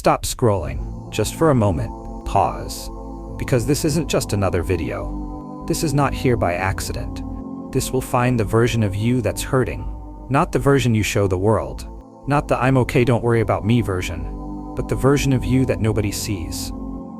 stop scrolling, just for a moment, pause. Because this isn't just another video. This is not here by accident. This will find the version of you that's hurting. Not the version you show the world. Not the I'm okay, don't worry about me version. But the version of you that nobody sees.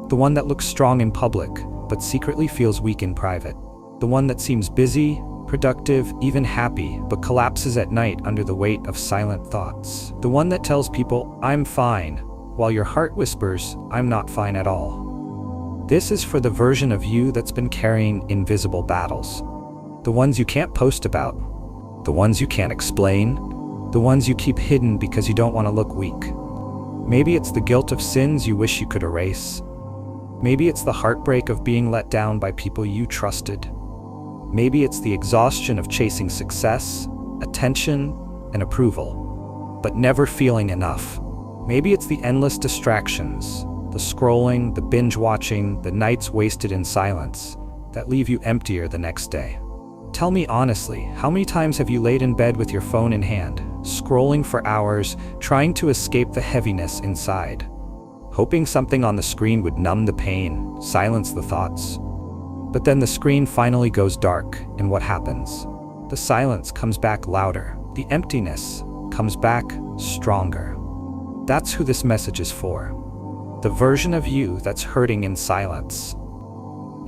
The one that looks strong in public, but secretly feels weak in private. The one that seems busy, productive, even happy, but collapses at night under the weight of silent thoughts. The one that tells people, I'm fine, while your heart whispers, I'm not fine at all. This is for the version of you that's been carrying invisible battles. The ones you can't post about. The ones you can't explain. The ones you keep hidden because you don't want to look weak. Maybe it's the guilt of sins you wish you could erase. Maybe it's the heartbreak of being let down by people you trusted. Maybe it's the exhaustion of chasing success, attention, and approval, but never feeling enough. Maybe it's the endless distractions, the scrolling, the binge watching, the nights wasted in silence, that leave you emptier the next day. Tell me honestly, how many times have you laid in bed with your phone in hand, scrolling for hours, trying to escape the heaviness inside, hoping something on the screen would numb the pain, silence the thoughts? But then the screen finally goes dark, and what happens? The silence comes back louder. The emptiness comes back stronger. That's who this message is for. The version of you that's hurting in silence.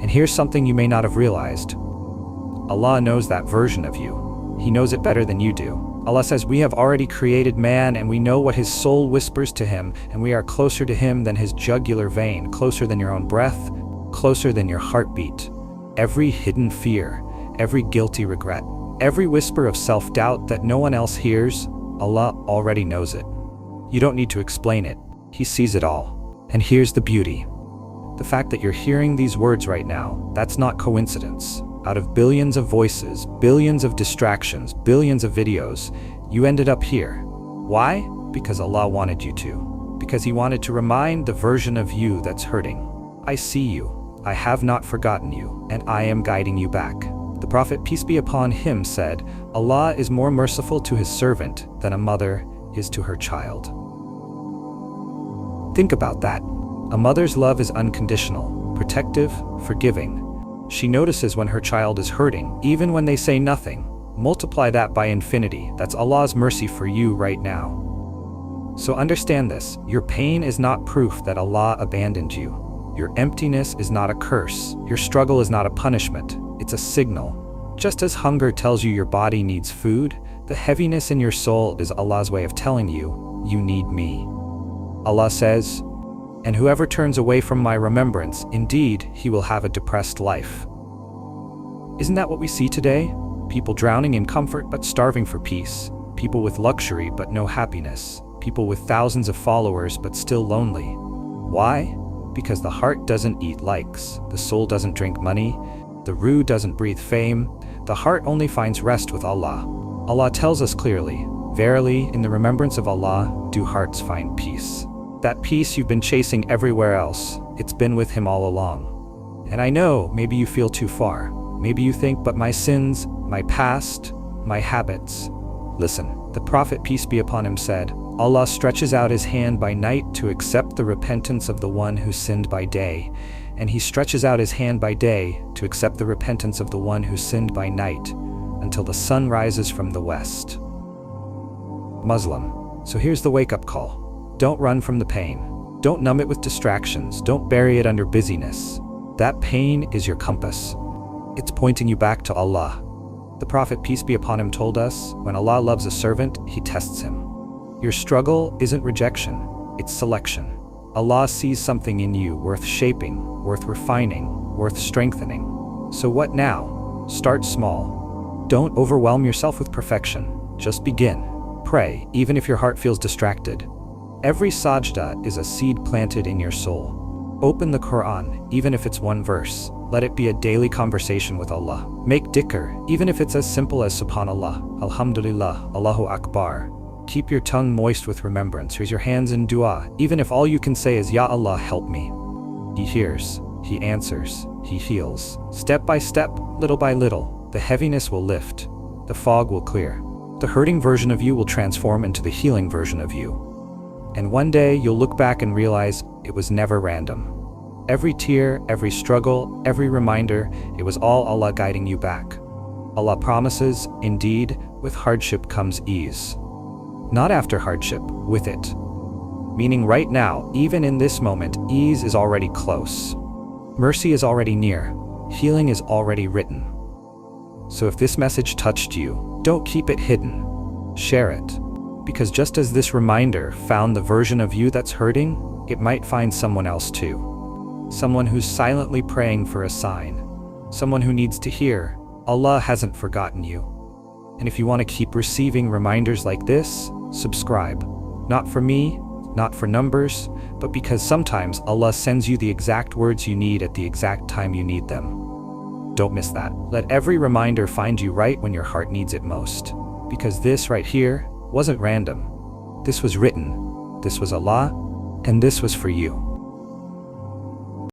And here's something you may not have realized. Allah knows that version of you. He knows it better than you do. Allah says we have already created man and we know what his soul whispers to him, and we are closer to him than his jugular vein, closer than your own breath, closer than your heartbeat. Every hidden fear, every guilty regret, every whisper of self-doubt that no one else hears, Allah already knows it. You don't need to explain it. He sees it all. And here's the beauty. The fact that you're hearing these words right now, that's not coincidence. Out of billions of voices, billions of distractions, billions of videos, you ended up here. Why? Because Allah wanted you to. Because He wanted to remind the version of you that's hurting. I see you. I have not forgotten you, and I am guiding you back. The Prophet, peace be upon him, said, Allah is more merciful to his servant than a mother is to her child. Think about that. A mother's love is unconditional, protective, forgiving. She notices when her child is hurting, even when they say nothing. Multiply that by infinity. That's Allah's mercy for you right now. So understand this. Your pain is not proof that Allah abandoned you. Your emptiness is not a curse. Your struggle is not a punishment. It's a signal. Just as hunger tells you your body needs food, the heaviness in your soul is Allah's way of telling you, you need me. Allah says, and whoever turns away from my remembrance, indeed, he will have a depressed life. Isn't that what we see today? People drowning in comfort but starving for peace. People with luxury but no happiness. People with thousands of followers but still lonely. Why? Because the heart doesn't eat likes, the soul doesn't drink money, the ruh doesn't breathe fame, the heart only finds rest with Allah. Allah tells us clearly, verily, in the remembrance of Allah, do hearts find peace. That peace you've been chasing everywhere else, it's been with Him all along. And I know, maybe you feel too far. Maybe you think, but my sins, my past, my habits. Listen, the Prophet, peace be upon him, said, Allah stretches out His hand by night to accept the repentance of the one who sinned by day, and He stretches out His hand by day to accept the repentance of the one who sinned by night, until the sun rises from the west. Muslim. So here's the wake-up call. Don't run from the pain. Don't numb it with distractions. Don't bury it under busyness. That pain is your compass. It's pointing you back to Allah. The Prophet, peace be upon him, told us, when Allah loves a servant, He tests him. Your struggle isn't rejection, it's selection. Allah sees something in you worth shaping, worth refining, worth strengthening. So what now? Start small. Don't overwhelm yourself with perfection. Just begin. Pray, even if your heart feels distracted. Every sajda is a seed planted in your soul. Open the Quran, even if it's one verse. Let it be a daily conversation with Allah. Make dhikr, even if it's as simple as Subhanallah, Alhamdulillah, Allahu Akbar. Keep your tongue moist with remembrance. Raise your hands in dua, even if all you can say is, Ya Allah, help me. He hears, He answers, He heals. Step by step, little by little, the heaviness will lift. The fog will clear. The hurting version of you will transform into the healing version of you. And one day you'll look back and realize it was never random. Every tear, every struggle, every reminder, it was all Allah guiding you back. Allah promises, indeed, with hardship comes ease. Not after hardship, with it. Meaning right now, even in this moment, ease is already close. Mercy is already near. Healing is already written. So if this message touched you, don't keep it hidden. Share it. Because just as this reminder found the version of you that's hurting, it might find someone else too. Someone who's silently praying for a sign. Someone who needs to hear, Allah hasn't forgotten you. And if you want to keep receiving reminders like this, subscribe. Not for me, not for numbers, but because sometimes Allah sends you the exact words you need at the exact time you need them. Don't miss that. Let every reminder find you right when your heart needs it most. Because this right here wasn't random. This was written. This was Allah, and this was for you.